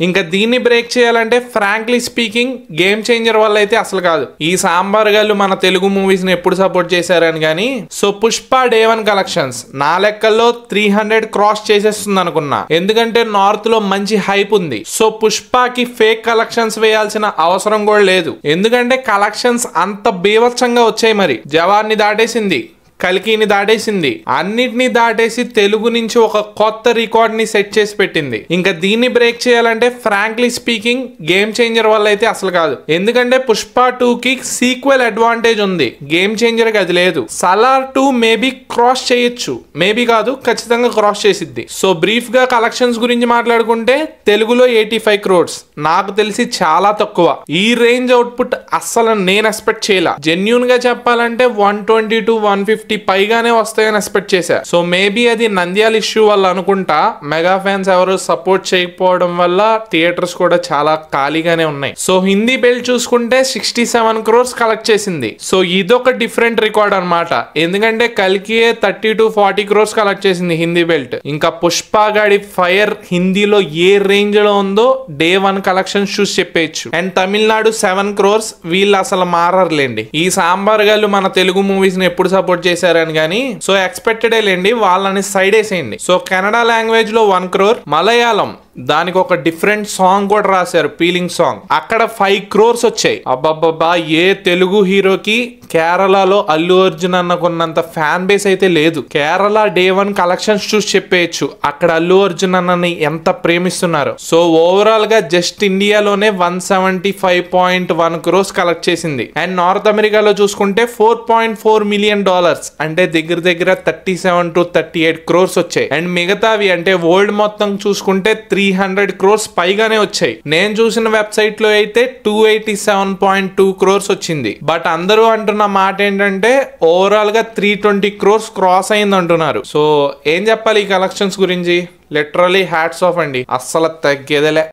ఇంకా దీన్ని బ్రేక్ చేయాలంటే ఫ్రాంక్లీ స్పీకింగ్ గేమ్ చేంజర్ వల్ల అయితే అసలు కాదు. ఈ సాంబార్ గాళ్ళు మన తెలుగు మూవీస్ ని ఎప్పుడు సపోర్ట్ చేశారని గానీ, సో పుష్ప డే 1 కలెక్షన్స్ నా లెక్కల్లో 300 క్రాస్ చేసేస్తుంది అనుకున్నా. ఎందుకంటే నార్త్ లో మంచి హైప్ ఉంది. సో పుష్పకి ఫేక్ కలెక్షన్స్ వేయాల్సిన అవసరం కూడా లేదు. ఎందుకంటే కలెక్షన్స్ అంత బీభత్సంగా వచ్చాయి. మరి జవాన్ ని దాటేసింది, కల్కిని దాటేసింది, అన్నిటినీ దాటేసి తెలుగు నుంచి ఒక కొత్త రికార్డ్ ని సెట్ చేసి పెట్టింది. ఇంకా దీన్ని బ్రేక్ చేయాలంటే ఫ్రాంక్లీ స్పీకింగ్ గేమ్ చేంజర్ వల్ల అయితే అసలు కాదు. ఎందుకంటే పుష్ప 2 కి సీక్వెల్ అడ్వాంటేజ్ ఉంది, గేమ్ చేంజర్ కి అది లేదు. సలార్ 2 మేబీ క్రాస్ చేయొచ్చు, మేబీ కాదు ఖచ్చితంగా క్రాస్ చేసిద్ది. సో బ్రీఫ్ గా కలెక్షన్స్ గురించి మాట్లాడుకుంటే తెలుగులో 85 crores, నాకు తెలిసి చాలా తక్కువ. ఈ రేంజ్ అవుట్పుట్ అస్సలు నేను ఎక్స్పెక్ట్ చేయలా. జెన్యూన్ గా చెప్పాలంటే 120 to 150 పైగానే వస్తాయని ఎక్స్పెక్ట్ చేశా. సో మేబీ అది నంద్యాల ఇష్యూ వల్ల అనుకుంటా. మెగా ఫ్యాన్స్ ఎవరు సపోర్ట్ చేయకపోవడం వల్ల థియేటర్స్ కూడా చాలా ఖాళీగానే ఉన్నాయి. సో హిందీ బెల్ట్ చూసుకుంటే 67 crores కలెక్ట్ చేసింది. సో ఇదొక డిఫరెంట్ రికార్డ్ అనమాట. ఎందుకంటే కల్కియే 30 to 40 crores కలెక్ట్ చేసింది హిందీ బెల్ట్. ఇంకా పుష్ప గాడి ఫైర్ హిందీలో ఏ రేంజ్ లో ఉందో డే 1 కలెక్షన్స్ చూసి చెప్పేయచ్చు. అండ్ తమిళనాడు 7 crores, వీళ్ళు అసలు మారర్లేండి. ఈ సాంబార్ గాళ్ళు మన తెలుగు మూవీస్ ని ఎప్పుడు సపోర్ట్ చేశారని గానీ, సో ఎక్స్పెక్టెడ్ లేండి, వాళ్ళని సైడ్ వేసేయండి. సో కన్నడ లాంగ్వేజ్ లో 1 crore, మలయాళం దానికి ఒక డిఫరెంట్ సాంగ్ కూడా రాశారు, పీలింగ్ సాంగ్, అక్కడ 5 crores వచ్చాయి. అబ్బబ్బబ్బా, ఏ తెలుగు హీరోకి కేరళలో అల్లు అర్జున్ అన్నకున్నంత ఫ్యాన్ బేస్ అయితే లేదు. కేరళ డే 1 కలెక్షన్స్ చూసి చెప్పేయచ్చు అక్కడ అల్లు అర్జున్ అన్నని ఎంత ప్రేమిస్తున్నారు. సో ఓవరాల్ గా జస్ట్ ఇండియాలోనే 175.1 crores కలెక్ట్ చేసింది. అండ్ నార్త్ అమెరికాలో చూసుకుంటే $4.4 million, అంటే దగ్గర దగ్గర 37 to 38 crores వచ్చాయి. అండ్ మిగతావి అంటే వరల్డ్ మొత్తం చూసుకుంటే 300 crores పైగానే వచ్చాయి. నేను చూసిన వెబ్సైట్ లో అయితే 287.2 crores వచ్చింది. బట్ అందరూ అంటున్న మాట ఏంటంటే ఓవరాల్ గా 320 crores క్రాస్ అయింది అంటున్నారు. సో ఏం చెప్పాలి ఈ కలెక్షన్స్ గురించి? లిటరలీ హ్యాట్స్ ఆఫ్ అండి, అస్సలు తగ్గేదేలే.